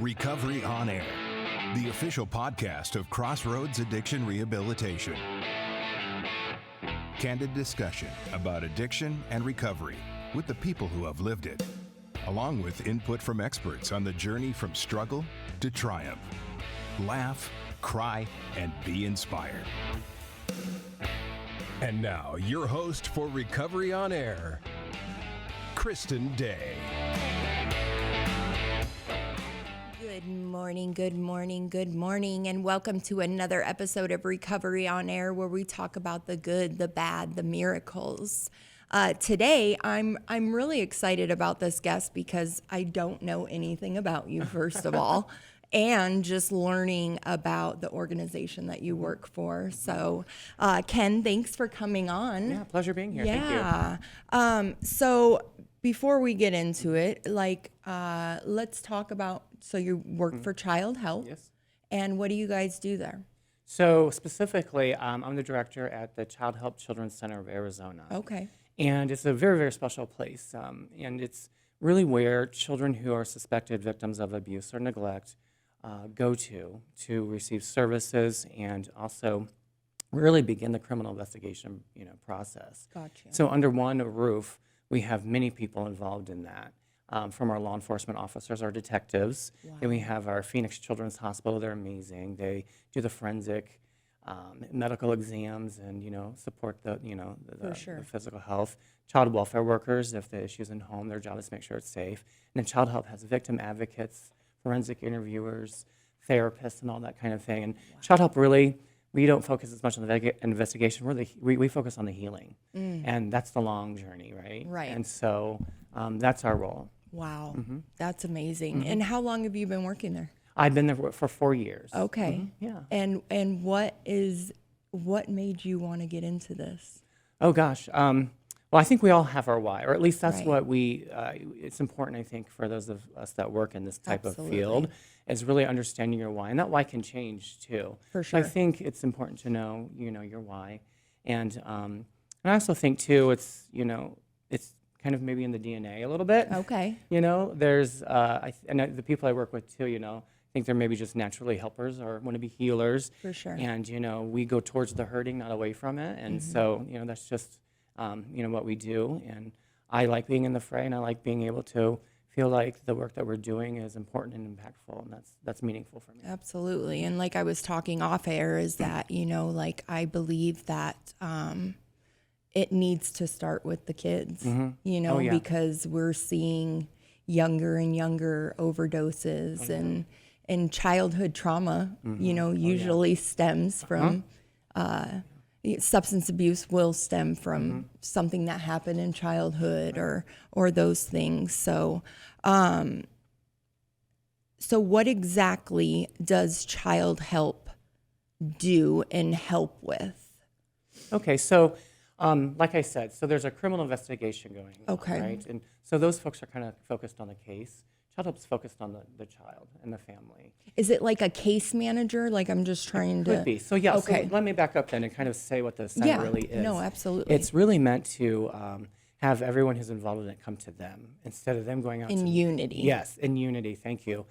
Recovery on Air, the official podcast of Crossroads Addiction Rehabilitation. Candid discussion about addiction and recovery with the people who have lived it, along with input from experts on the journey from struggle to triumph. Laugh, cry, and be inspired. And now, your host for Recovery on Air, Christin Day. Good morning, and welcome to another episode of Recovery on Air, where we talk about the good, the bad, the miracles. Today, I'm really excited about this guest because I don't know anything about you, first of all, and just learning about the organization that you work for. So, Ken, thanks for coming on. Yeah, pleasure being here. Yeah. Thank you. So before we get into it, let's talk about, so you work for Childhelp. Yes. And what do you guys do there? So specifically, I'm the director at the Childhelp Children's Center of Arizona. Okay. And it's a very, very special place. And it's really where children who are suspected victims of abuse or neglect go to receive services and also really begin the criminal investigation, process. Gotcha. So under one roof, we have many people involved in that. From our law enforcement officers, our detectives. Wow. Then we have our Phoenix Children's Hospital. They're amazing. They do the forensic medical exams and, support the physical health. Child welfare workers, if the issue's in home, their job is to make sure it's safe. And then Childhelp has victim advocates, forensic interviewers, therapists, and all that kind of thing. And Childhelp really, we don't focus as much on the investigation. We focus on the healing. And that's the long journey, right? Right. And so that's our role. Wow. That's amazing. And how long have you been working there? I've been there for 4 years. Okay. Yeah. And what made you want to get into this? Oh, gosh. Well, I think we all have our why, or at least that's Right. what it's important, I think, for those of us that work in this type Absolutely. of field, is really understanding your why. And that why can change, too. For So I sure. think it's important to know, your why. And I also think, too, it's kind of maybe in the DNA a little bit. Okay. There's, and the people I work with, too, I think they're maybe just naturally helpers or want to be healers. For sure. And, we go towards the hurting, not away from it. And so, that's just, what we do. And I like being in the fray, and I like being able to feel like the work that we're doing is important and impactful, and that's meaningful for me. Absolutely. And like I was talking off air is that, I believe that it needs to start with the kids, Oh, yeah. because we're seeing younger and younger overdoses and childhood trauma, usually stems from substance abuse will stem from something that happened in childhood or those things. So, so what exactly does Childhelp do and help with? Okay, so like I said, so there's a criminal investigation going on, Okay. right? And so those folks are kind of focused on the case. Childhelp's focused on the child and the family. Is it like a case manager? Like I'm just trying to... Could be. So yeah, Okay. so let me back up then and kind of say what the center really is. No, absolutely. It's really meant to have everyone who's involved in it come to them instead of them going out in to... unity. Yes, in unity, thank you.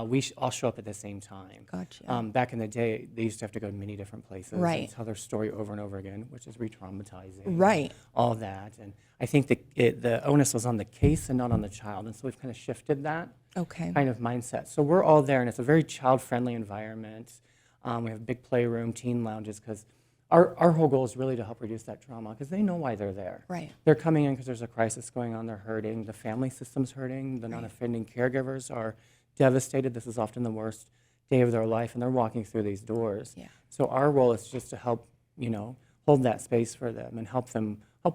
We all show up at the same time. Gotcha. Back in the day, they used to have to go to many different places Right. and tell their story over and over again, which is re-traumatizing. Right. All that. And I think the onus was on the case and not on the child. And so we've kind of shifted that Okay. kind of mindset. So we're all there, and it's a very child-friendly environment. We have a big playroom, teen lounges, because our whole goal is really to help reduce that trauma, because they know why they're there. Right. They're coming in because there's a crisis going on. They're hurting. The family system's hurting. The non-offending caregivers are devastated. This is often the worst day of their life, and they're walking through these doors. Yeah. So our role is just to help, hold that space for them and help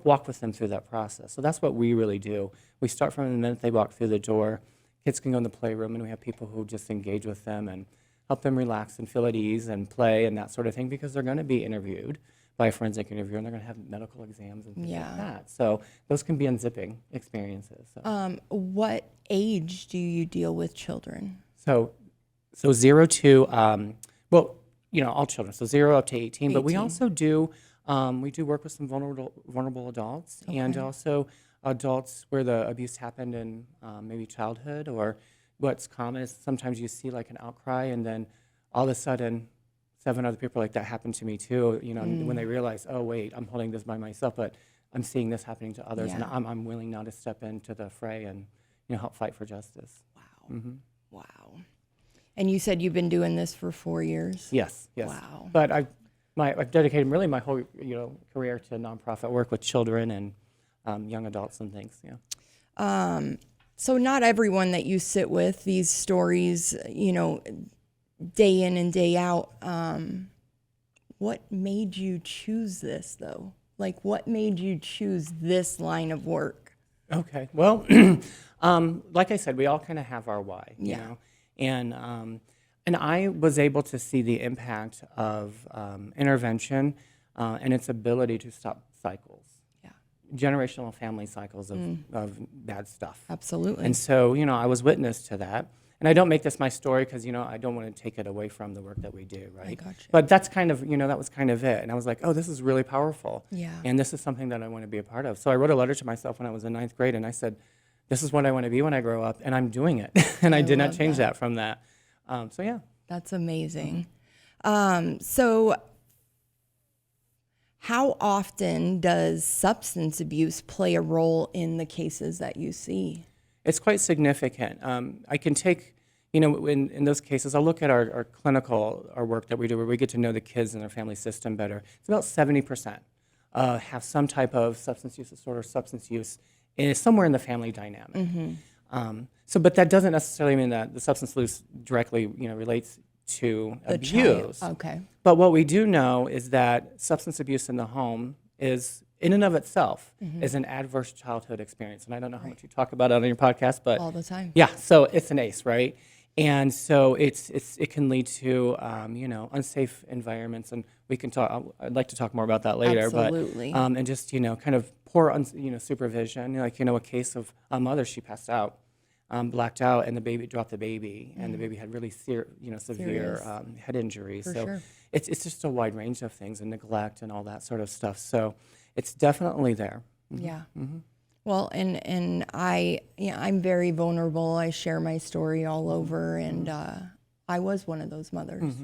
walk with them through that process. So that's what we really do. We start from the minute they walk through the door. Kids can go in the playroom, and we have people who just engage with them and help them relax and feel at ease and play and that sort of thing, because they're going to be interviewed by a forensic interviewer, and they're going to have medical exams and things like that. So those can be unzipping experiences. So. What age do you deal with children? So 0 to, all children, so 0 up to 18. But we 18. also do work with some vulnerable adults, and also adults where the abuse happened in maybe childhood or what's common is sometimes you see like an outcry, and then all of a sudden 7 other people like that happened to me too, you know, when they realize, oh wait, I'm holding this by myself, but I'm seeing this happening to others, and I'm willing now to step into the fray and, you know, help fight for justice. Wow. Wow. And you said you've been doing this for 4 years? Yes. Wow. But I've dedicated really my whole, you know, career to nonprofit work with children and young adults and things. Yeah. So not everyone that you sit with, these stories, you know, day in and day out. What made you choose this, though? Like, what made you choose this line of work? Okay. Well, like I said, we all kind of have our why, you know, and I was able to see the impact of intervention and its ability to stop cycles. Generational family cycles of bad stuff. Absolutely. And so, you know, I was witness to that. And I don't make this my story because, you know, I don't want to take it away from the work that we do, right? I gotcha. But that's kind of, you know, that was kind of it. And I was like, oh, this is really powerful. Yeah. And this is something that I want to be a part of. So I wrote a letter to myself when I was in 9th grade, and I said, this is what I want to be when I grow up, and I'm doing it. And I did not change that from that. So, yeah. That's amazing. So how often does substance abuse play a role in the cases that you see? It's quite significant. I can take, you know, in those cases, I'll look at our clinical, our work that we do where we get to know the kids and their family system better. It's about 70% have some type of substance use disorder, substance use is somewhere in the family dynamic. But that doesn't necessarily mean that the substance use directly, you know, relates to abuse. Okay. But what we do know is that substance abuse in the home is, in and of itself, is an adverse childhood experience. And I don't know how much you talk about it on your podcast, but all the time. Yeah, so it's an ACE, right? And so it can lead to you know, unsafe environments, and we can talk. I'd like to talk more about that later. Absolutely. But and just, you know, kind of poor you know, supervision. Like, you know, a case of a mother, she passed out, blacked out, and the baby dropped the baby, and the baby had really severe head injuries. For so sure. it's just a wide range of things, and neglect and all that sort of stuff. So it's definitely there. Yeah. Well, and I'm very vulnerable. I share my story all over, and I was one of those mothers.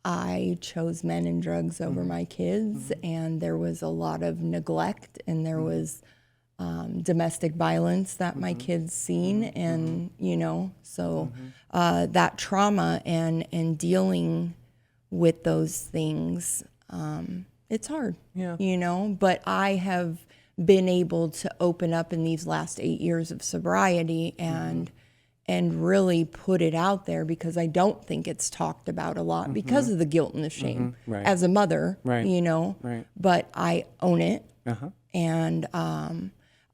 I chose men and drugs over my kids, and there was a lot of neglect, and there was domestic violence that my kids seen, and you know, so that trauma and dealing with those things, it's hard, you know, but I have been able to open up in these last 8 years of sobriety and really put it out there, because I don't think it's talked about a lot because of the guilt and the shame as a mother, you know, but I own it. And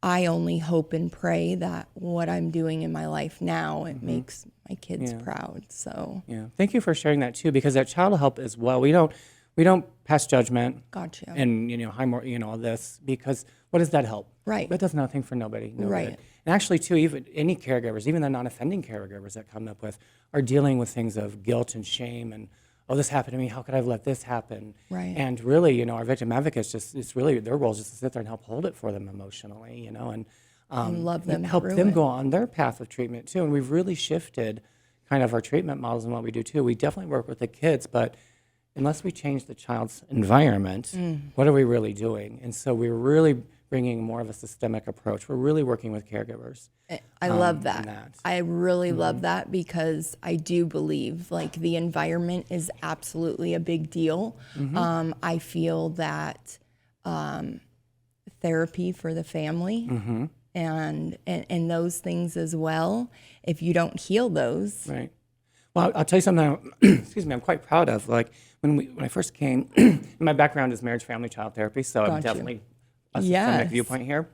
I only hope and pray that what I'm doing in my life now, it makes my kids proud. So thank you for sharing that too, because at Childhelp as well, we don't pass judgment. Gotcha. And, you know, you know, all this, because what does that help? Right. That does nothing for nobody. Right. Good. And actually, too, even any caregivers, even the non-offending caregivers that come up with, are dealing with things of guilt and shame and, oh, this happened to me, how could I have let this happen? Right. And really, you know, our victim advocates, it's really their role is just to sit there and help hold it for them emotionally, you know, and love them, help them go on their path of treatment too. And we've really shifted kind of our treatment models and what we do too. We definitely work with the kids, but unless we change the child's environment, what are we really doing? And so we're really bringing more of a systemic approach. We're really working with caregivers. I love that. I really love that, because I do believe like the environment is absolutely a big deal. I feel that therapy for the family and those things as well, if you don't heal those. Right. Well, I'll tell you something, excuse me, I'm quite proud of. Like when I first came, my background is marriage, family, child therapy, so I'm definitely a systemic viewpoint here.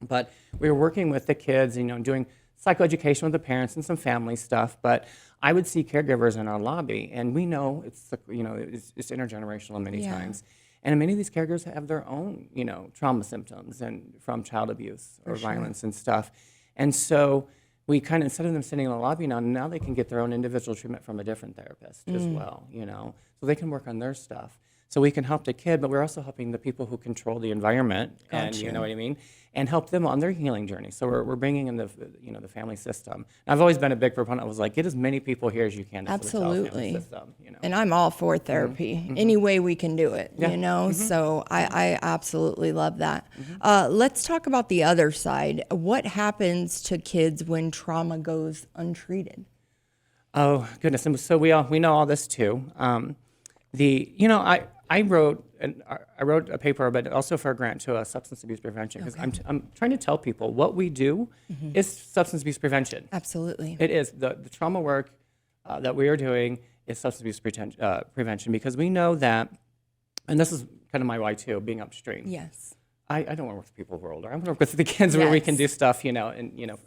But we were working with the kids, you know, doing psychoeducation with the parents and some family stuff. But I would see caregivers in our lobby, and we know it's, you know, it's intergenerational many times. And many of these caregivers have their own, you know, trauma symptoms and from child abuse or violence and stuff. And so we kind of, instead of them sitting in the lobby now they can get their own individual treatment from a different therapist as well, you know, so they can work on their stuff. So we can help the kid, but we're also helping the people who control the environment, and you know what I mean, and help them on their healing journey. So we're bringing in the the family system. And I've always been a big proponent. I was like, get as many people here as you can. Absolutely. The family system, And I'm all for therapy, any way we can do it. You know, so I absolutely love that. Let's talk about the other side. What happens to kids when trauma goes untreated? Oh goodness! And so we know all this too. I wrote a paper, but also for a grant to substance abuse prevention, because I'm trying to tell people what we do is substance abuse prevention. Absolutely. It is the trauma work that we are doing is substance abuse prevention, because we know that, and this is kind of my why too, being upstream. Yes. I don't want to work with people who are older. I want to work with the kids where we can do stuff,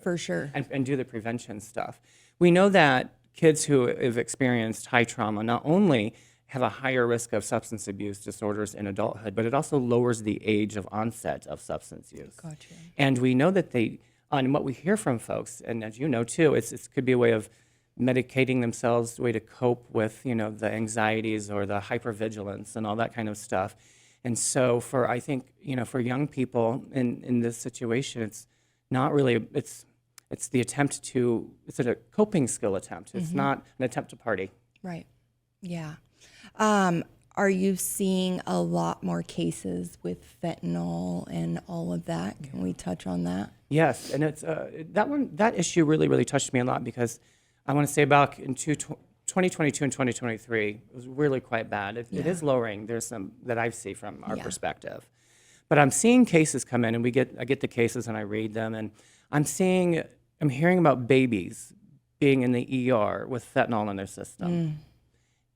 For sure. and do the prevention stuff. We know that kids who have experienced high trauma not only have a higher risk of substance abuse disorders in adulthood, but it also lowers the age of onset of substance use. Gotcha. And we know that and what we hear from folks, and as you know too, it could be a way of medicating themselves, a way to cope with, the anxieties or the hypervigilance and all that kind of stuff. And so I think, for young people in this situation, it's not really, it's the attempt to, it's a coping skill attempt. It's not an attempt to party. Right. Yeah. Are you seeing a lot more cases with fentanyl and all of that? Can we touch on that? Yes, and it's that issue really touched me a lot, because I want to say back in 2022 and 2023, it was really quite bad. It is lowering. There's some that I see from our perspective, but I'm seeing cases come in, and I get the cases and I read them, and I'm hearing about babies being in the ER with fentanyl in their system.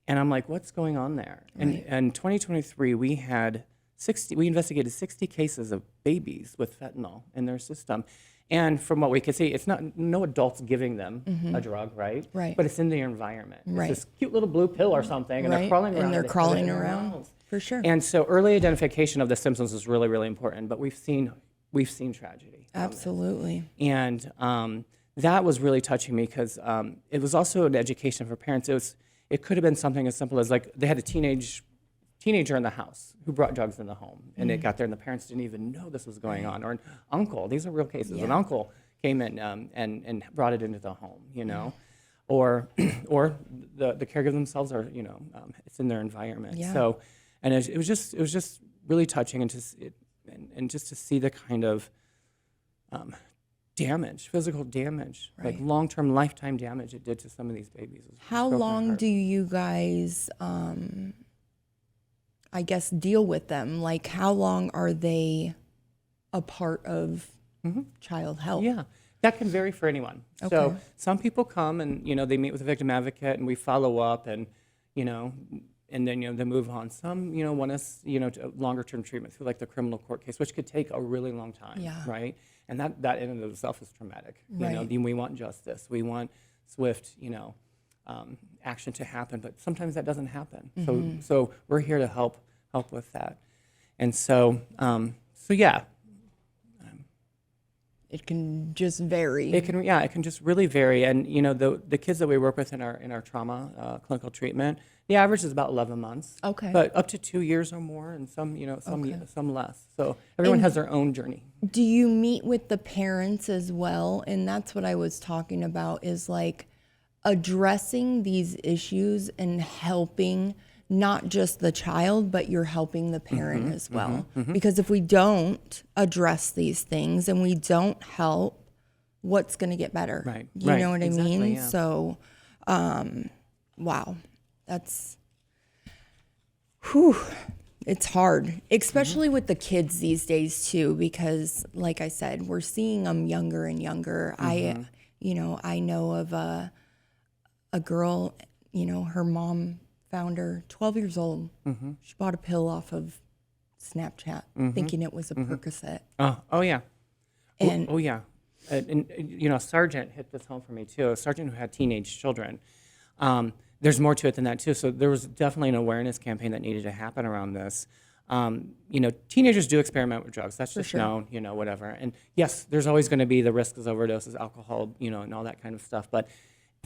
And I'm like, what's going on there? Right. And in 2023, we investigated 60 cases of babies with fentanyl in their system. And from what we could see, it's no adults giving them a drug, right? Right. But it's in their environment. Right. It's this cute little blue pill or something, and they're crawling around. And they're crawling around, for sure. And so early identification of the symptoms is really important. But we've seen tragedy. Absolutely. And that was really touching me, because it was also an education for parents. It could have been something as simple as, like, they had a teenager in the house who brought drugs in the home, and it got there, and the parents didn't even know this was going on. Or an uncle, these are real cases. An uncle came in and brought it into the home, or the caregiver themselves are, it's in their environment. Yeah. So, and it was just really touching, and just to see the kind of damage, physical damage, like long-term lifetime damage it did to some of these babies. How long do you guys, I guess, deal with them? Like, how long are they a part of Childhelp? Yeah, that can vary for anyone. Okay. So some people come and, they meet with a victim advocate, and we follow up, and, and then, they move on. Some, want us, to longer-term treatment through, like, the criminal court case, which could take a really long time, right? And that in and of itself is traumatic. We want justice. We want swift, action to happen, but sometimes that doesn't happen. So we're here to help with that. And so yeah. It can just vary. It can just really vary. And the kids that we work with in our trauma clinical treatment, the average is about 11 months. Okay. But up to 2 years or more, and some some less. So everyone has their own journey. Do you meet with the parents as well? And that's what I was talking about, is like addressing these issues and helping not just the child, but you're helping the parent as well. Because if we don't address these things and we don't help, what's going to get better? Right. You know what I mean? Yeah. So, wow, that's, it's hard, especially with the kids these days too, because like I said, we're seeing them younger and younger. I know of a girl, her mom found her 12 years old. She bought a pill off of Snapchat thinking it was a Percocet. Oh yeah. And yeah. And a sergeant hit this home for me too. A sergeant who had teenage children. There's more to it than that too. So there was definitely an awareness campaign that needed to happen around this. Teenagers do experiment with drugs. That's just known, whatever. And yes, there's always going to be the risks of overdoses, alcohol, and all that kind of stuff. But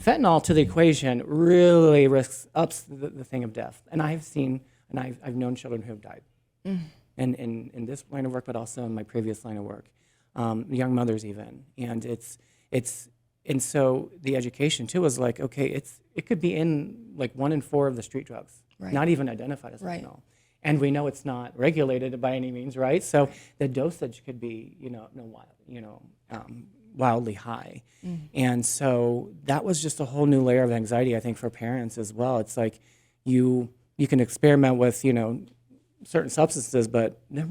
fentanyl to the equation really ups the thing of death. And I've seen and I've known children who have died, and in this line of work, but also in my previous line of work, young mothers even, and so the education too was like, okay, it could be in like 1 in 4 of the street drugs, not even identified as fentanyl. And we know it's not regulated by any means, right? So the dosage could be, wildly high. And so that was just a whole new layer of anxiety, I think, for parents as well. It's like you can experiment with, certain substances, but there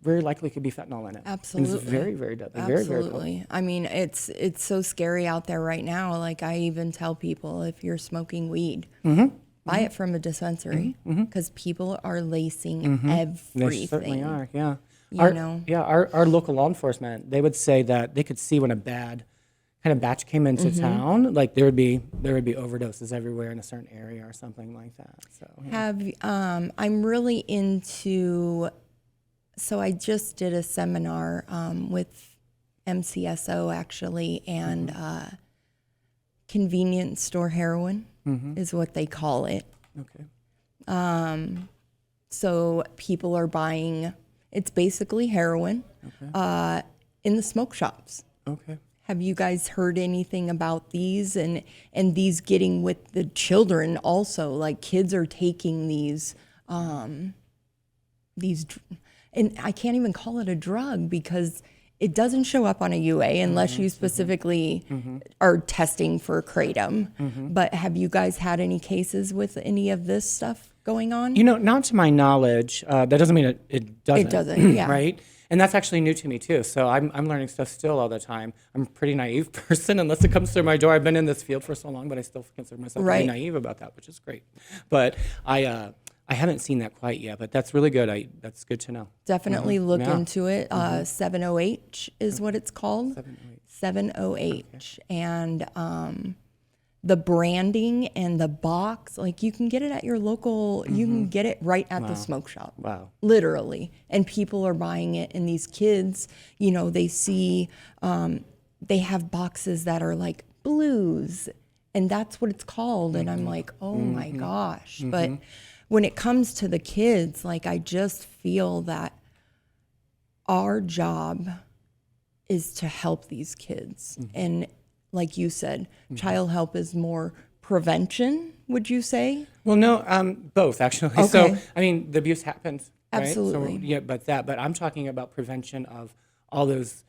very likely could be fentanyl in it. Absolutely. And it's very, very deadly. Absolutely. Very, very potent. I mean, it's so scary out there right now. Like, I even tell people, if you're smoking weed, buy it from a dispensary, because people are lacing everything. They certainly are, yeah. You Our local law enforcement, they would say that they could see when a bad kind of batch came into town, like there would be overdoses everywhere in a certain area or something like that. So I'm really into. So I just did a seminar with MCSO actually, and convenience store heroin is what they call it. Okay. So people are buying. It's basically heroin in the smoke shops. Okay. Have you guys heard anything about these and these getting with the children also? Like, kids are taking these, and I can't even call it a drug because it doesn't show up on a UA unless you specifically are testing for kratom. But have you guys had any cases with any of this stuff going on? Not to my knowledge. That doesn't mean it doesn't. It doesn't, yeah. Right? And that's actually new to me too. So I'm learning stuff still all the time. I'm a pretty naive person unless it comes through my door. I've been in this field for so long, but I still consider myself pretty naive about that, which is great. But I haven't seen that quite yet, but that's really good. That's good to know. Definitely look into it. 70H is what it's called. 70H. And the branding and the box, like, you can get it at your local, you can get it right at the smoke shop. Wow. Literally. And people are buying it, and these kids, they see, they have boxes that are like blues, and that's what it's called. And I'm like, oh my gosh. But when it comes to the kids, like, I just feel that our job is to help these kids. And like you said, Childhelp is more prevention, would you say? Well, no, both actually. Okay. So, I mean, the abuse happens, right? Absolutely. So, but I'm talking about prevention of all those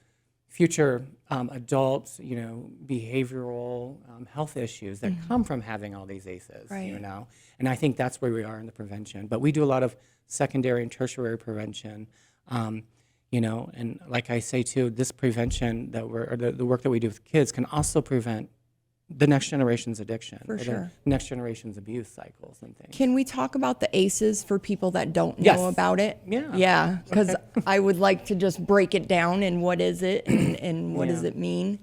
future adult, behavioral health issues that come from having all these ACEs, And I think that's where we are in the prevention. But we do a lot of secondary and tertiary prevention. And like I say too, this prevention the work that we do with kids can also prevent the next generation's addiction, For sure. the next generation's abuse cycles and things. Can we talk about the ACEs for people that don't know about it? Yeah. Yeah, because I would like to just break it down and what is it and what does it mean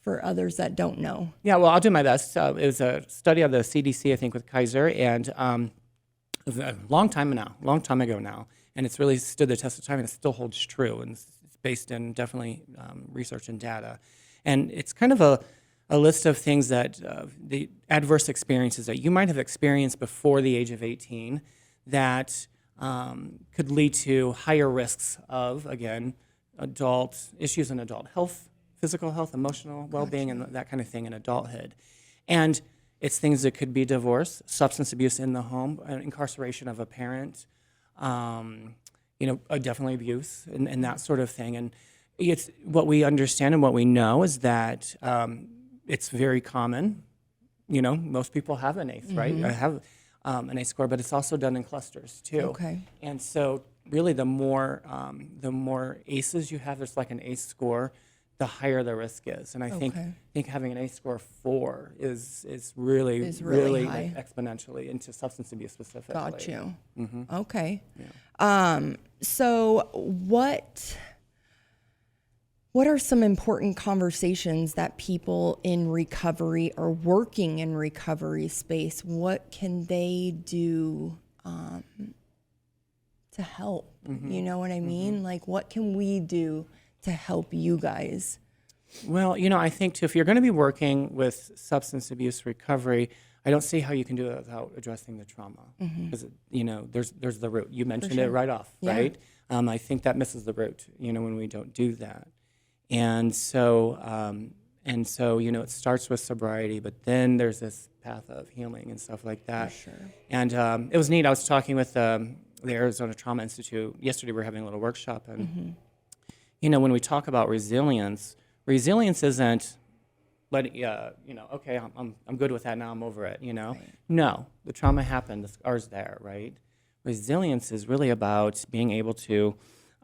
for others that don't know. Yeah, well, I'll do my best. It was a study of the CDC, I think, with Kaiser, and it was a long time ago now. And it's really stood the test of time, and it still holds true. And it's based in definitely research and data. And it's kind of a list of things that the adverse experiences that you might have experienced before the age of 18 that could lead to higher risks of, again, adult issues in adult health, physical health, emotional well-being, and that kind of thing in adulthood. And it's things that could be divorce, substance abuse in the home, incarceration of a parent, definitely abuse and that sort of thing. And it's what we understand and what we know is that it's very common. Most people have an ACE, right? I have an ACE score, but it's also done in clusters too. Okay. And so really the more ACEs you have, there's like an ACE score, the higher the risk is. And I think having an ACE score 4 is really high. Exponentially into substance abuse specifically. Got you. Mm-hmm. Okay. Yeah. So what are some important conversations that people in recovery or working in recovery space, what can they do to help? You know what I mean? Like, what can we do to help you guys? Well, I think too, if you're going to be working with substance abuse recovery, I don't see how you can do it without addressing the trauma, because there's the root. You mentioned it right off, right? I think that misses the root, when we don't do that, and so it starts with sobriety, but then there's this path of healing and stuff like that. For sure. And it was neat. I was talking with the Arizona Trauma Institute yesterday. We were having a little workshop, and when we talk about resilience isn't okay, I'm good with that now, I'm over it, Right. No, the trauma happened, the scar's there, right? Resilience is really about being able to,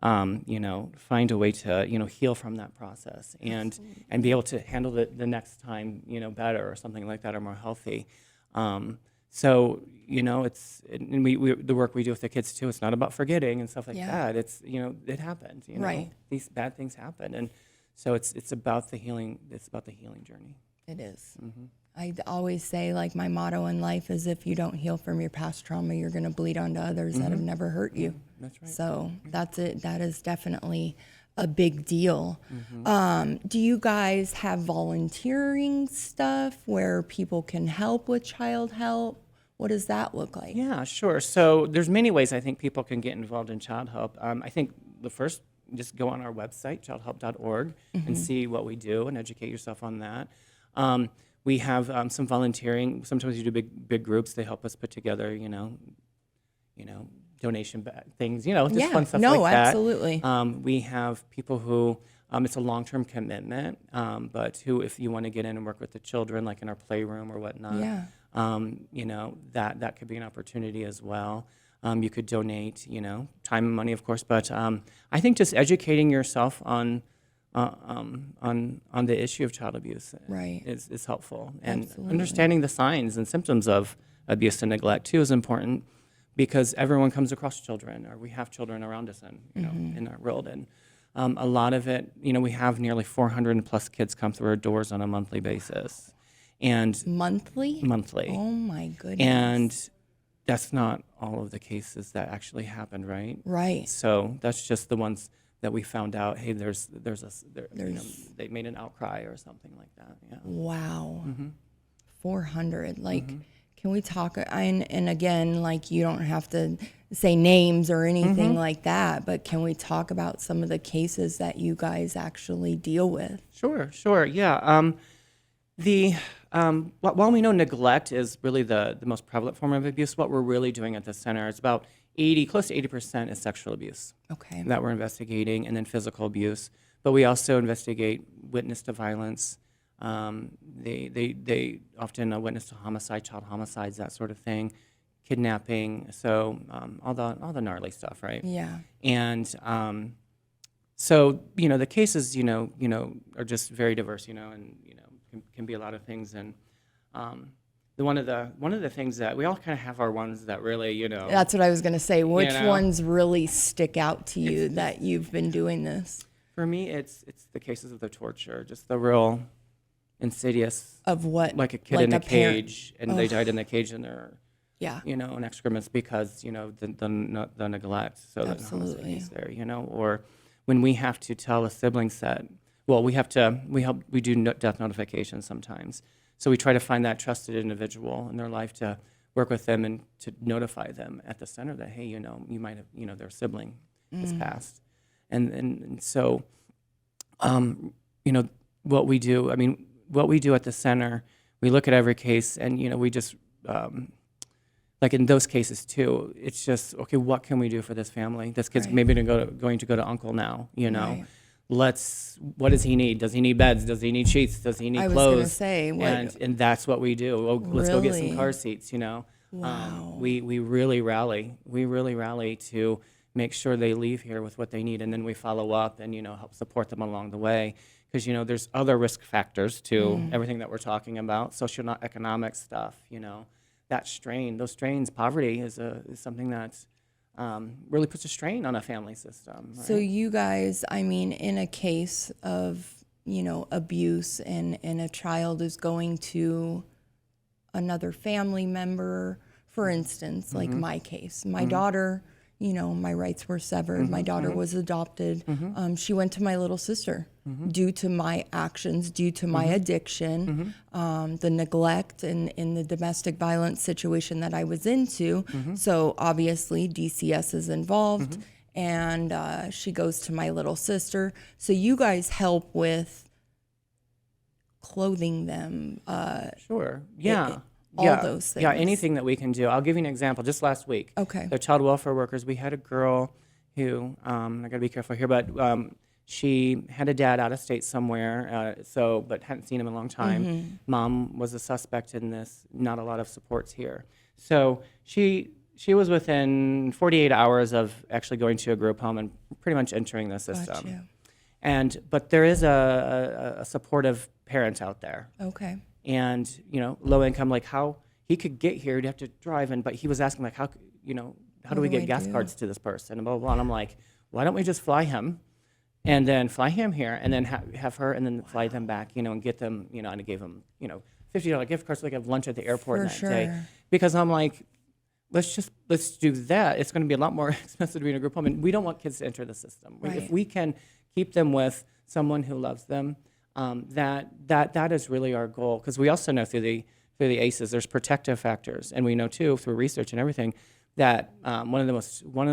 find a way to, heal from that process and be able to handle it the next time, better or something like that, or more healthy. The work we do with the kids too, it's not about forgetting and stuff like that. It's, it happened, Right. These bad things happen. And so it's about the healing. It's about the healing journey. It is. I always say, like, my motto in life is, if you don't heal from your past trauma, you're going to bleed onto others that have never hurt you. That's right. So that's it. That is definitely a big deal. Do you guys have volunteering stuff where people can help with Childhelp? What does that look like? Yeah, sure. So there's many ways I think people can get involved in Childhelp. I think the first, just go on our website, childhelp.org, and see what we do and educate yourself on that. We have some volunteering. Sometimes you do big groups. They help us put together, donation things, just fun stuff like that. Absolutely. We have people who, it's a long-term commitment, but who, if you want to get in and work with the children, like in our playroom or whatnot, that could be an opportunity as well. You could donate, time and money, of course, but I think just educating yourself on the issue of child abuse is helpful, and understanding the signs and symptoms of abuse and neglect too is important, because everyone comes across children, or we have children around us in our world, and a lot of it, we have nearly 400 plus kids come through our doors on a monthly basis, and monthly. Oh my goodness. And that's not all of the cases that actually happened, right? Right. So that's just the ones that we found out. Hey, they made an outcry or something like that. Yeah. Wow. 400. Like, can we talk? And again, like, you don't have to say names or anything like that, but can we talk about some of the cases that you guys actually deal with? Sure. Yeah. While we know neglect is really the most prevalent form of abuse, what we're really doing at the center is about close to 80% is sexual abuse. Okay. That we're investigating, and then physical abuse. But we also investigate witness to violence. They often witness to homicide, child homicides, that sort of thing, kidnapping. So all the gnarly stuff, right? Yeah. And so the cases are just very diverse, and can be a lot of things. And one of the things that we all kind of have our ones that really That's what I was going to say. Which ones really stick out to you that you've been doing this? For me, it's the cases of the torture, just the real insidious of what, like a kid in a cage, and they died in the cage, and they're in excrements because the neglect. So absolutely. That there, or when we have to tell a sibling set. Well, we do death notifications sometimes. So we try to find that trusted individual in their life to work with them and to notify them at the center that, hey, you might have, their sibling has passed. And so, what we do at the center, we look at every case, and, we just, like in those cases too, it's just, okay, what can we do for this family? This kid's maybe going to go to uncle now, Right. What does he need? Does he need beds? Does he need sheets? Does he need clothes? I was going to say, and that's what we do. Let's go get some car seats, Wow. We really rally. We really rally to make sure they leave here with what they need, and then we follow up and, help support them along the way. Because, there's other risk factors to everything that we're talking about, socioeconomic stuff, that strain, those strains, poverty is something that's really puts a strain on a family system. Right? So you guys, in a case of, abuse and a child is going to another family member, for instance, like my case, my daughter my rights were severed. My daughter was adopted. She went to my little sister due to my actions, due to my addiction, the neglect and the domestic violence situation that I was into. So obviously DCS is involved, and she goes to my little sister. So you guys help with clothing them. Sure. Yeah. All those things. Yeah, anything that we can do. I'll give you an example. Just last week, Okay. child welfare workers, we had a girl who, I got to be careful here, but she had a dad out of state somewhere, but hadn't seen him in a long time. Mom was a suspect in this, not a lot of supports here. So she was within 48 hours of actually going to a group home and pretty much entering the system. Gotcha. But there is a supportive parent out there. Okay. And, low income, like how he could get here, he'd have to drive in, but he was asking like, how do we get gas cards to this person? And blah, blah, blah. And I'm like, why don't we just fly him and then fly him here and then have her and then fly them back, and get them, and I gave them, $50 gift cards so they could have lunch at the airport that day. Because I'm like, let's do that. It's going to be a lot more expensive to be in a group home. And we don't want kids to enter the system. Right. If we can keep them with someone who loves them, that is really our goal, because we also know through the ACEs there's protective factors, and we know too through research and everything that one of the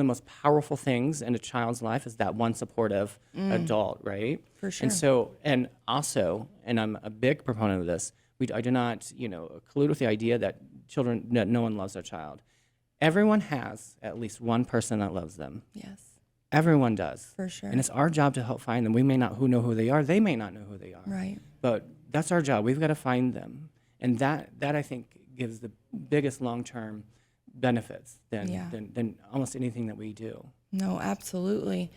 most powerful things in a child's life is that one supportive adult, right? For sure. And I'm a big proponent of this. I do not collude with the idea that no one loves their child. Everyone has at least one person that loves them. Yes. Everyone does. For sure. And it's our job to help find them. We may not know who they are. They may not know who they are. Right. But that's our job. We've got to find them. And that I think gives the biggest long-term benefits than almost anything that we do. No, absolutely.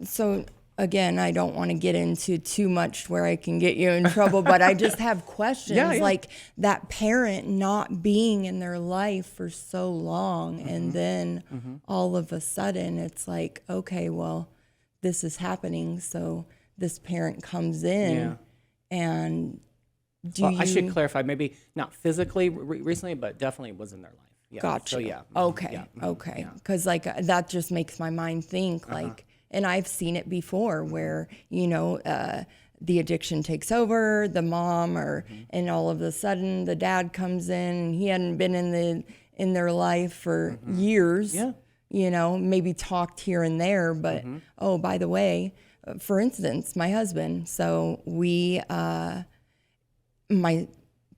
So again, I don't want to get into too much where I can get you in trouble, but I just have questions like that parent not being in their life for so long, and then all of a sudden it's like, okay, well, this is happening, so this parent comes in and I should clarify, maybe not physically recently, but definitely was in their life. Yeah. Gotcha. So Okay. Because that just makes my mind think like, and I've seen it before where, the addiction takes over, the mom and all of a sudden the dad comes in and he hadn't been in their life for years, maybe talked here and there, but, oh, by the way, for instance, my husband, so my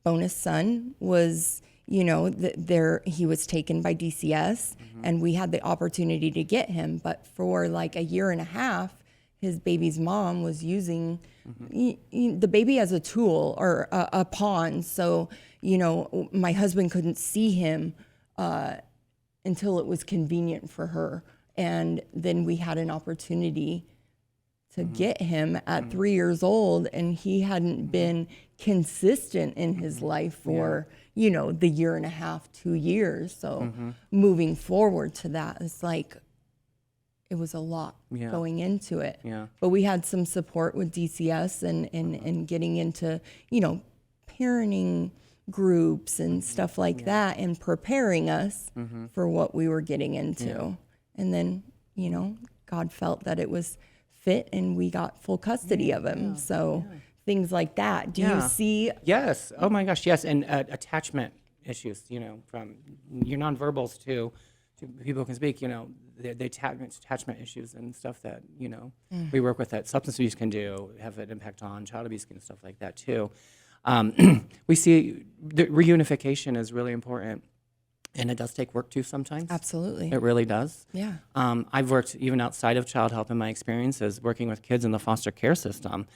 bonus son was, he was taken by DCS and we had the opportunity to get him. But for like a year and a half, his baby's mom was using the baby as a tool or a pawn. So, my husband couldn't see him until it was convenient for her. And then we had an opportunity to get him at 3 years old, and he hadn't been consistent in his life for, the year and a half, 2 years. So moving forward to that, it's like, it was a lot going into it. Yeah. But we had some support with DCS and getting into, parenting groups and stuff like that, and preparing us for what we were getting into. Yeah. And then, God felt that it was fit and we got full custody of him. So things like that. Do you see? Yes. Oh my gosh. Yes. And attachment issues, from your nonverbals to people who can speak, the attachment issues and stuff that, we work with that substance abuse can have an impact on child abuse and stuff like that too. We see the reunification is really important. And it does take work too sometimes. Absolutely. It really does. Yeah. I've worked even outside of Childhelp in my experiences working with kids in the foster care system.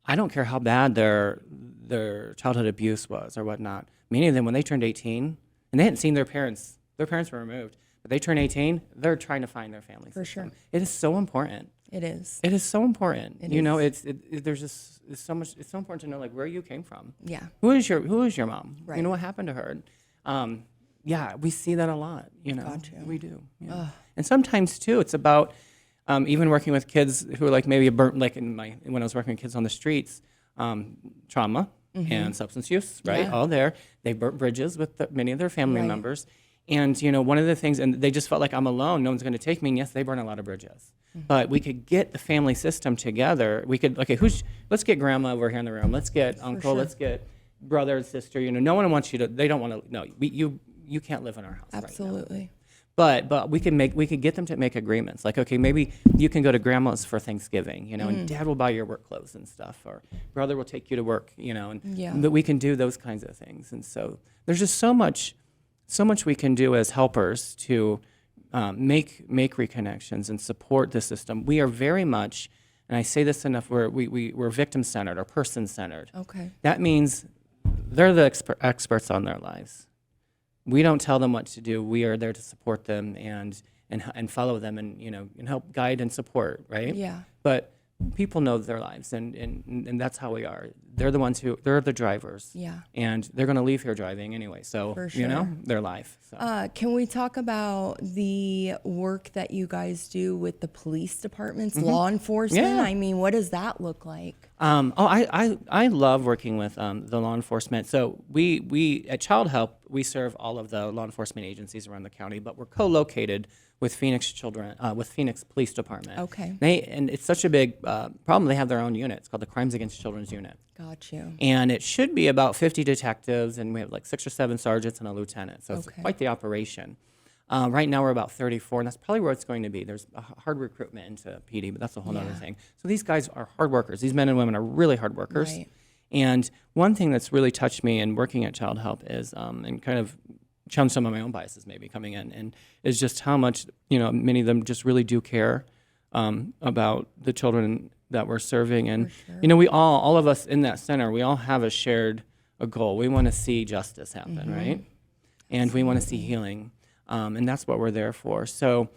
I don't care how bad their childhood abuse was or whatnot. Many of them, when they turned 18, and they hadn't seen their parents were removed, but they turn 18, they're trying to find their family system. For sure. It is so important. It is. It is so important. There's just so much. It's so important to know like where you came from. Yeah. Who is your mom? Right. What happened to her? Yeah, we see that a lot, Gotcha. We do. Yeah. And sometimes too, it's about even working with kids who are like maybe like when I was working with kids on the streets, trauma and substance use, right? Yeah. All there. They burnt bridges with many of their family members. And, one of the things, and they just felt like I'm alone, no one's going to take me. And yes, they burn a lot of bridges. But we could get the family system together. We could, let's get grandma over here in the room. Let's get uncle, let's get brother and sister. No one wants you to, they don't want to, no, you can't live in our house right now. Absolutely. But we could get them to make agreements. Like, okay, maybe you can go to grandma's for Thanksgiving, and dad will buy your work clothes and stuff, or brother will take you to work, and that we can do those kinds of things. And so there's just so much we can do as helpers to make reconnections and support the system. We are very much, and I say this enough, we're victim-centered or person-centered. Okay. That means they're the experts on their lives. We don't tell them what to do. We are there to support them and follow them and help guide and support, right? Yeah. But people know their lives, and that's how we are. They're the ones they're the drivers. Yeah. And they're going to leave here driving anyway, so, For sure. Their life. So. Can we talk about the work that you guys do with the police departments, law enforcement? Yeah. I mean, what does that look like? I love working with the law enforcement. So we at Childhelp, we serve all of the law enforcement agencies around the county, but we're co-located with Phoenix Police Department. Okay. And it's such a big problem. They have their own unit. It's called the Crimes Against Children's Unit. Got you. And it should be about 50 detectives, and we have like 6 or 7 sergeants and a lieutenant. So it's quite the operation. Right now we're about 34, and that's probably where it's going to be. There's a hard recruitment into PD, but that's a whole other thing. So these guys are hard workers. These men and women are really hard workers. Right. And one thing that's really touched me in working at Childhelp is, and kind of challenge some of my own biases maybe coming in, and is just how much, many of them just really do care about the children that we're serving. And, we all of us in that center, we all have a goal. We want to see justice happen, right? And we want to see healing. And that's what we're there for. So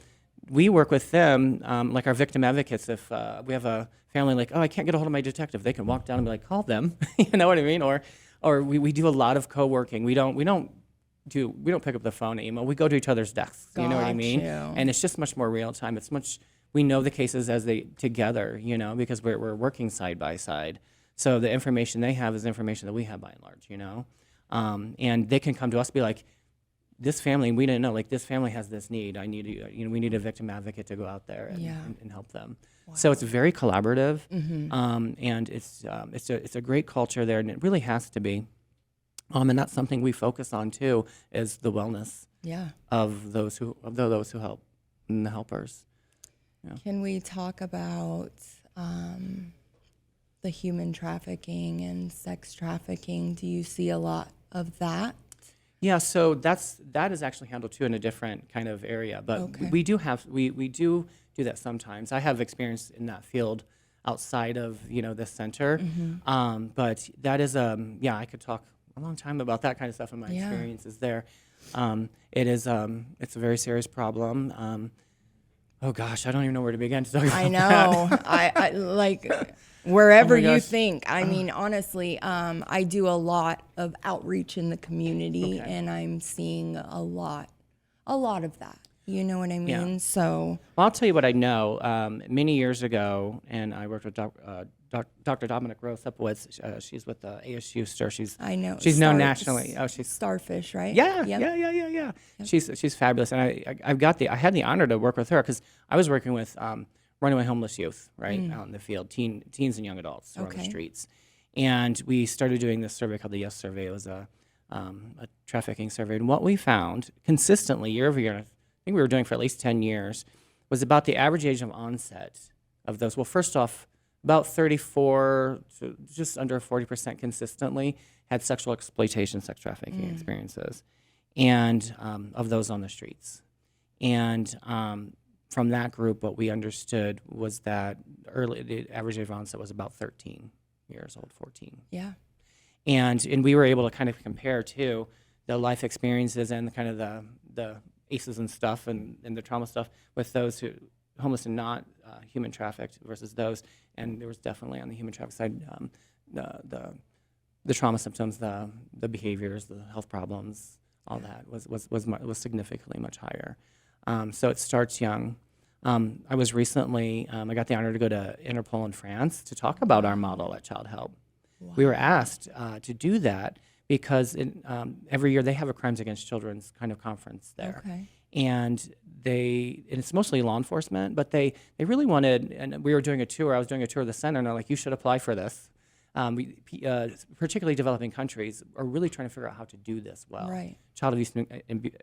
we work with them, like our victim advocates. If we have a family like, I can't get a hold of my detective, they can walk down and be like, call them. You know what I mean? Or we do a lot of co-working. We don't pick up the phone and email. We go to each other's desks. You know what I mean? And it's just much more real time. We know the cases as they together, because we're working side by side. So the information they have is information that we have by and large, and they can come to us and be like, this family, we didn't know, like this family has this need. We need a victim advocate to go out there and help them. Wow. So it's very collaborative, and it's a great culture there, and it really has to be. And that's something we focus on too, is the wellness of those who help and the helpers. Yeah. Can we talk about the human trafficking and sex trafficking? Do you see a lot of that? Yeah, so that is actually handled too in a different kind of area, but we do that sometimes. I have experience in that field outside of this center, but that is I could talk a long time about that kind of stuff and my experiences there. It's a very serious problem. Oh gosh, I don't even know where to begin to talk about. I know. I like wherever you think. I mean, honestly, I do a lot of outreach in the community, and I'm seeing a lot of that. You know what I mean? Yeah. So, well, I'll tell you what I know. Many years ago, and I worked with Dr. Dominic Rose-Sepowitz. She's with the ASU STIR. I know. She's known nationally. Oh, she's Starfish, right? Yeah, Yep. yeah. Yep. She's fabulous, and I had the honor to work with her because I was working with runaway homeless youth right out in the field, teens and young adults who are on the streets, and we started doing this survey called the Yes Survey. It was a trafficking survey, and what we found consistently year over year, I think we were doing for at least 10 years, was about the average age of onset of those. Well, first off, about 34 to just under 40% consistently had sexual exploitation, sex trafficking experiences, and of those on the streets. And from that group, what we understood was that the average age of onset was about 13 years old, 14. Yeah. And we were able to kind of compare too the life experiences and kind of the ACEs and stuff and the trauma stuff with those who homeless and not human trafficked versus those, and there was definitely on the human traffic side the trauma symptoms, the behaviors, the health problems, all that was significantly much higher. So it starts young. I was recently I got the honor to go to Interpol in France to talk about our model at Childhelp. Wow. We were asked to do that because every year they have a Crimes Against Children's kind of conference there. Okay. And it's mostly law enforcement, but they really wanted, and we were doing a tour, I was doing a tour of the center, and they're like, you should apply for this. Particularly developing countries are really trying to figure out how to do this well. Right. Child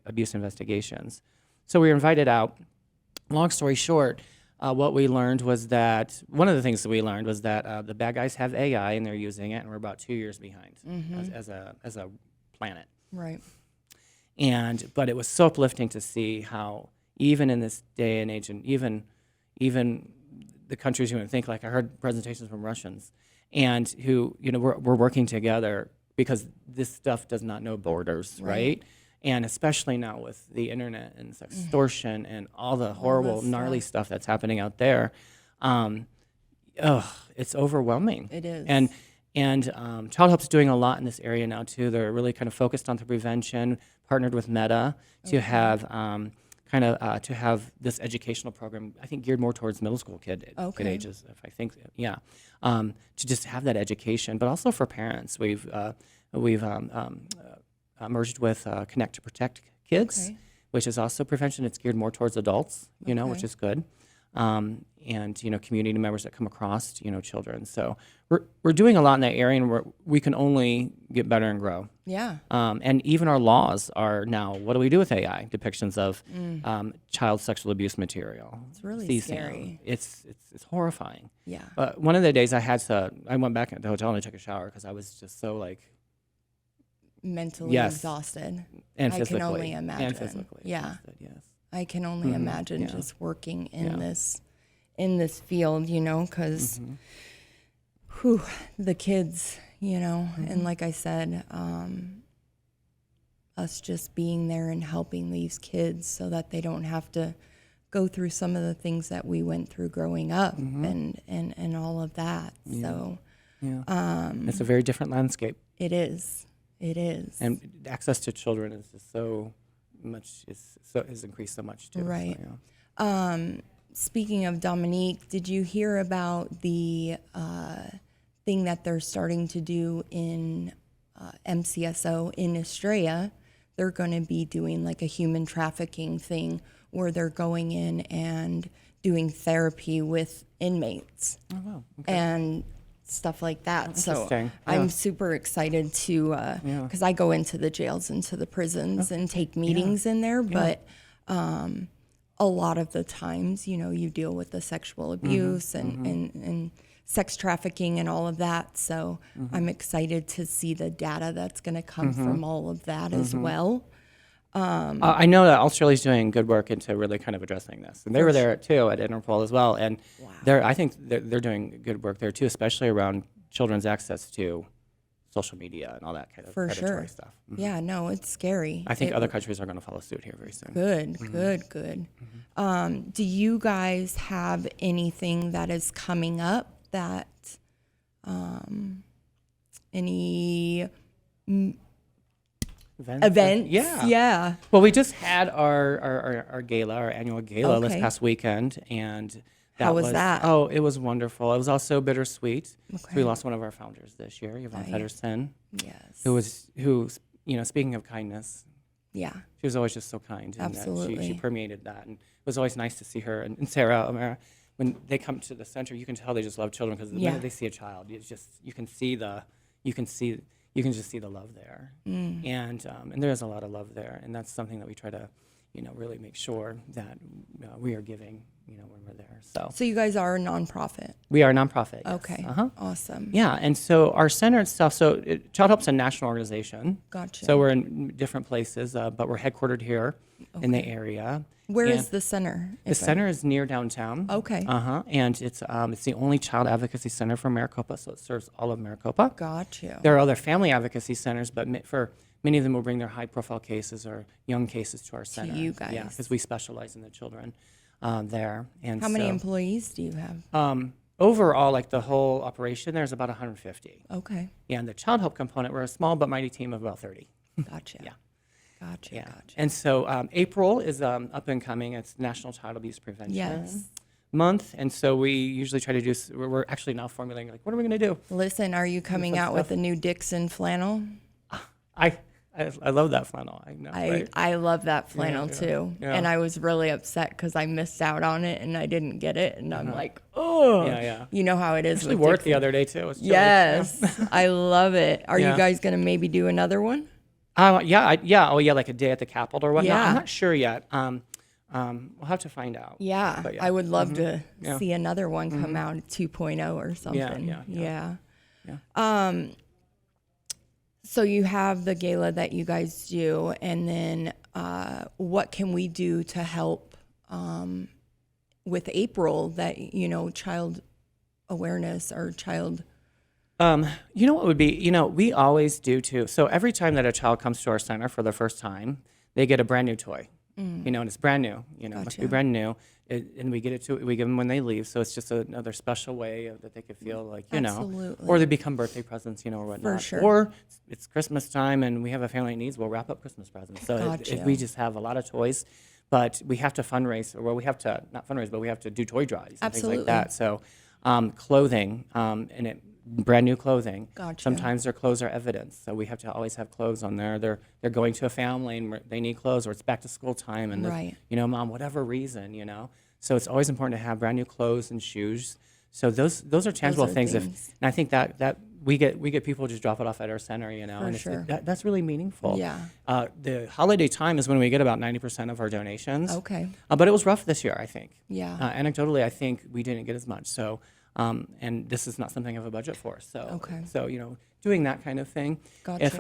abuse investigations. So we were invited out. Long story short, what we learned was that, one of the things that we learned was that the bad guys have AI and they're using it, and we're about 2 years behind as a planet. Right. But it was so uplifting to see how, even in this day and age, and even the countries you would think, like I heard presentations from Russians, and who, we're working together because this stuff does not know borders, right? And especially now with the internet and extortion and all the horrible, gnarly stuff that's happening out there, it's overwhelming. It is. And Childhelp's doing a lot in this area now too. They're really kind of focused on the prevention, partnered with Meta to have to have this educational program, I think geared more towards middle school kid ages, if I think, to just have that education, but also for parents. We've merged with Connect to Protect Kids, which is also prevention. It's geared more towards adults, which is good. And community members that come across, children. So we're doing a lot in that area, and we can only get better and grow. Yeah. And even our laws are now, what do we do with AI? Depictions of child sexual abuse material. It's really scary. It's horrifying. Yeah. One of the days I went back at the hotel and I took a shower because I was just so mentally exhausted. And physically. I can only imagine. And physically. Yeah. Yes. I can only imagine just working in this field, because the kids, and like I said, us just being there and helping these kids so that they don't have to go through some of the things that we went through growing up and all of that. Yeah. So it's a very different landscape. It is. And access to children is just so much, has increased so much too. Right. So, Speaking of Dominique, did you hear about the thing that they're starting to do in MCSO in Estrella? They're going to be doing like a human trafficking thing where they're going in and doing therapy with inmates. Oh, wow. Okay. And stuff like that. So I'm super excited to, because I go into the jails, into the prisons and take meetings in there, but a lot of the times, you deal with the sexual abuse and sex trafficking and all of that. So I'm excited to see the data that's going to come from all of that as well. I know that Australia's doing good work into really kind of addressing this, and they were there too at Interpol as well. And I think they're doing good work there too, especially around children's access to social media and all that kind of predatory stuff. Yeah, no, it's scary. I think other countries are going to follow suit here very soon. Good. Do you guys have anything that is coming up that any events? Yeah. Well, we just had our gala, our annual gala this past weekend, and how was that? Oh, it was wonderful. It was also bittersweet. So we lost one of our founders this year, Yvonne Pedersen. Yes. Who speaking of kindness. Yeah. She was always just so kind. And absolutely. She permeated that, and it was always nice to see her. And Sarah, Amara, when they come to the center, you can tell they just love children, because the minute they see a child, you can just see the love there. And there's a lot of love there, and that's something that we try to, really make sure that we are giving, when we're there. So you guys are a nonprofit? We are a nonprofit. Yes. Okay. Awesome. Yeah, and so our center itself, Childhelp's a national organization. Gotcha. So we're in different places, but we're headquartered here in the area. Where is the center? The center is near downtown. Okay. And it's the only child advocacy center for Maricopa, so it serves all of Maricopa. Gotcha. There are other family advocacy centers, but for many of them will bring their high-profile cases or young cases to our center. To you guys. Yeah, because we specialize in the children there. And how many employees do you have? Overall, like the whole operation, there's about 150. Okay. Yeah, and the Childhelp component, we're a small but mighty team of about 30. Gotcha. Yeah. Gotcha. And so April is up and coming. It's National Child Abuse Prevention Month. And so we usually try to do, we're actually now formulating, like, what are we going to do? Listen, are you coming out with a new Dixon flannel? I love that flannel. I know, right? I love that flannel too. Yeah. And I was really upset because I missed out on it and I didn't get it. And I'm like, oh, Yeah. you know how it is. Actually with wore it the Dixie. other day too. It was chilly. Yes, I love it. Are you guys going to maybe do another one? Yeah. Oh, yeah, like a day at the Capitol or whatnot. Yeah. I'm not sure yet. We'll have to find out. Yeah, But I would love to see another one come out 2.0 or something. Yeah. So you have the gala that you guys do, and then what can we do to help with April that, child awareness or child... You know what would be, we always do too. So every time that a child comes to our center for the first time, they get a brand new toy, and it's brand new, it must be brand new. And we give them when they leave. So it's just another special way that they could feel like, Absolutely. or they become birthday presents, or whatnot. For sure. Or it's Christmas time and we have a family that needs, we'll wrap up Christmas presents. So we just have a lot of toys, but we have to fundraise, or we have to, not fundraise, but we have to do toy drives and things like that. So clothing, and brand new clothing. Gotcha. Sometimes their clothes are evidence, so we have to always have clothes on there. They're going to a family and they need clothes, or it's back to school time, and Right. Mom, whatever reason, So it's always important to have brand new clothes and shoes. So those are tangible things. And I think that we get people just drop it off at our center, and sure. that's really meaningful. Yeah. The holiday time is when we get about 90% of our donations. Okay. But it was rough this year, I think. Yeah. Anecdotally, I think we didn't get as much. So. And this is not something I have a budget for. So, Okay. So doing that kind of thing. Gotcha. If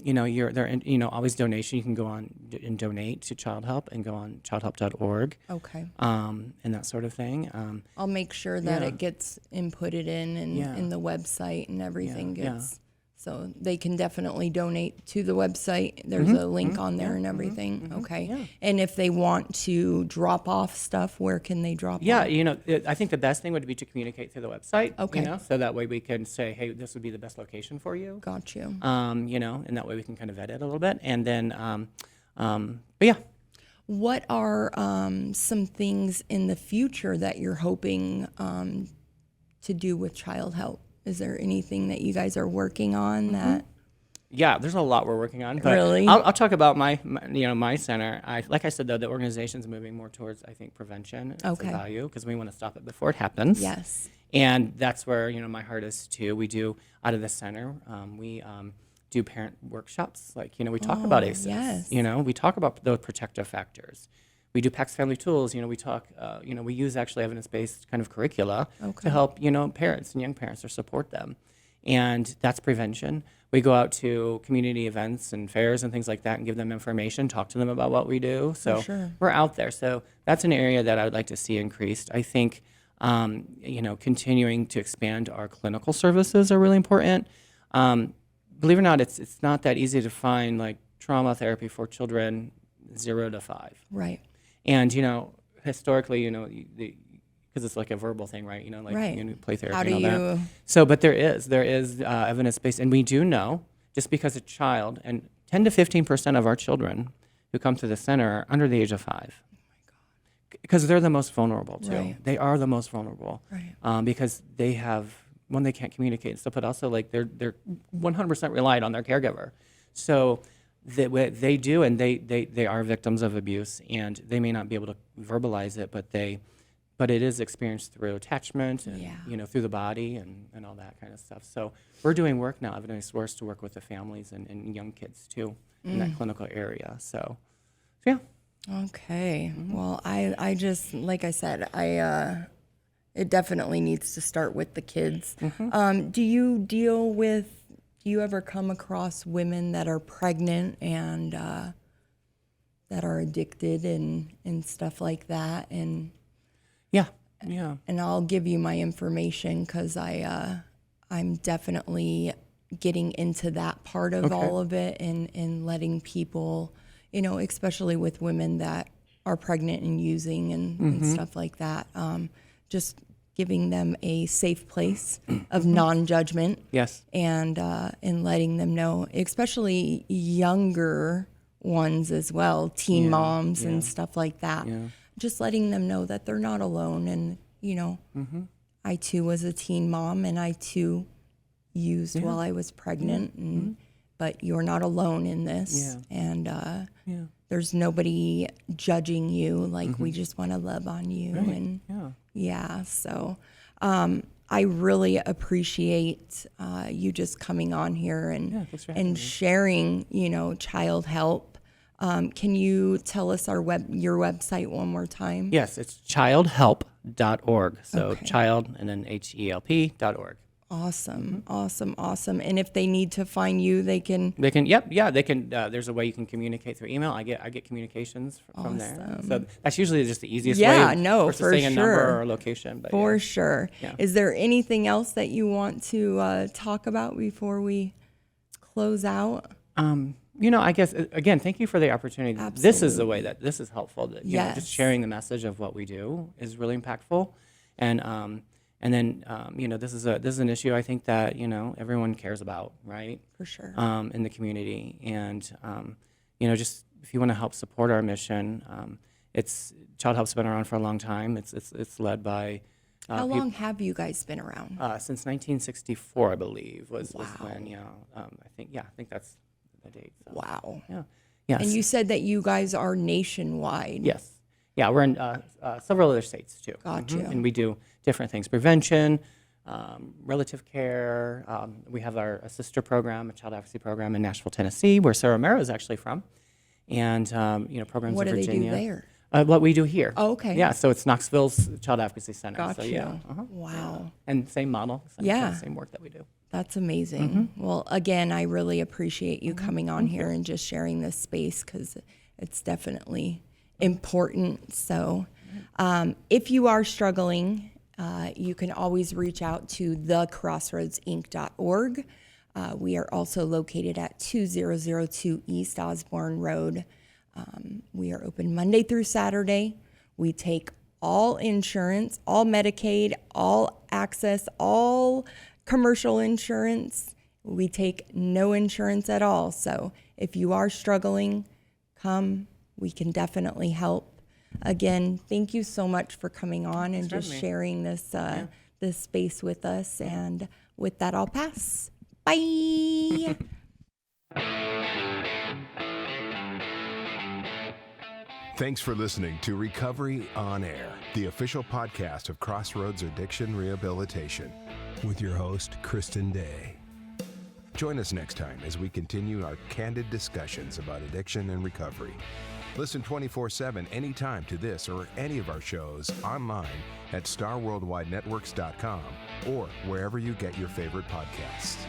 you're there, always donation. You can go on and donate to Childhelp and go on childhelp.org. Okay. And that sort of thing. I'll make sure that it gets inputted in the website and everything Yeah. gets. So they can definitely donate to the website. There's a link on there and everything. Okay. Yeah. And if they want to drop off stuff, where can they drop Yeah, off? I think the best thing would be to communicate through the website. Okay. So that way we can say, hey, this would be the best location for you. Got you. And that way we can kind of vet it a little bit. And then, but yeah. What are some things in the future that you're hoping to do with Childhelp? Is there anything that you guys are working on that? Yeah, there's a lot we're working on. But Really? I'll talk about my center. Like I said, though, the organization's moving more towards, I think, prevention as a value, because we want to stop it before it happens. Yes. And that's where, my heart is too. We do, out of the center, we do parent workshops. Like, we talk about ACEs. Yes. We talk about the protective factors. We do PACS Family Tools. We talk, we use actually evidence-based kind of curricula to help, parents and young parents or support them. And that's prevention. We go out to community events and fairs and things like that and give them information, talk to them about what we do. So we're out there. So that's an area that I would like to see increased. I think, continuing to expand our clinical services are really important. Believe it or not, it's not that easy to find like trauma therapy for children 0 to 5. Right. And, historically, because it's like a verbal thing, right? Play therapy How do and all you... that. So, but there is evidence-based, and we do know, just because a child, and 10 to 15% of our children who come to the center are under the age of 5. Oh my God. Because they're the most vulnerable, too. Right. They are the most vulnerable. Right. Because they have, one, they can't communicate and stuff, but also, like, they're 100% reliant on their caregiver. So... They do, and they are victims of abuse, and they may not be able to verbalize it, but it is experienced through attachment and through the body and all that kind of stuff. So we're doing work now, evidence source, to work with the families and young kids too in that clinical area. So yeah. Okay. Well, I just, like I said, it definitely needs to start with the kids. Do you ever come across women that are pregnant and that are addicted and stuff like that? And yeah. And I'll give you my information because I'm definitely getting into that part of all of it and letting people, especially with women that are pregnant and using and stuff like that, just giving them a safe place of non-judgment. Yes. And letting them know, especially younger ones as well, teen moms and stuff like that. Yeah. Just letting them know that they're not alone. And, I too was a teen mom, and I too used while I was pregnant. but you're not alone in this. Yeah. And there's nobody judging you. Like, we just want to love on you. Right. And so I really appreciate you just coming on here and sharing, Childhelp. Can you tell us your website one more time? Yes, it's childhelp.org. So child and then HELP.org. Awesome. And if they need to find you, they can. They can. There's a way you can communicate through email. I get communications from there. So that's usually just the easiest way. Yeah, no, versus for saying a number sure. or a location. But For sure. Yeah. Is there anything else that you want to talk about before we close out? I guess, again, thank you for the opportunity. Absolutely. This is the way that this is helpful. That, Yes. Just sharing the message of what we do is really impactful. And then, this is an issue I think that, everyone cares about, right? For sure. In the community. And, just if you want to help support our mission, Childhelp's been around for a long time. It's led by... How long have you guys been around? Since 1964, I believe, was when, I think that's the date. So. Wow. Yeah. Yes. And you said that you guys are nationwide. Yes. Yeah, we're in several other states too. Gotcha. And we do different things: prevention, relative care. We have our sister program, a child advocacy program in Nashville, Tennessee, where Sarah Romero is actually from, and programs What in do Virginia. they do there? What we do here. Oh, okay. Yeah, so it's Knoxville's Child Advocacy Center. Gotcha. So, yeah. Wow. And same model. Same work that we do. That's amazing. Well, again, I really appreciate you coming on here and just sharing this space, because it's definitely important. So if you are struggling, you can always reach out to thecrossroadsinc.org. We are also located at 2002 East Osborne Road. We are open Monday through Saturday. We take all insurance, all Medicaid, all access, all commercial insurance. We take no insurance at all. So if you are struggling, come. We can definitely help. Again, thank you so much for coming on and just sharing this this space with us. And with that, I'll pass. Bye. Thanks for listening to Recovery on Air, the official podcast of Crossroads Addiction Rehabilitation, with your host, Christin Day. Join us next time as we continue our candid discussions about addiction and recovery. Listen 24/7 anytime to this or any of our shows online at starworldwidenetworks.com or wherever you get your favorite podcasts.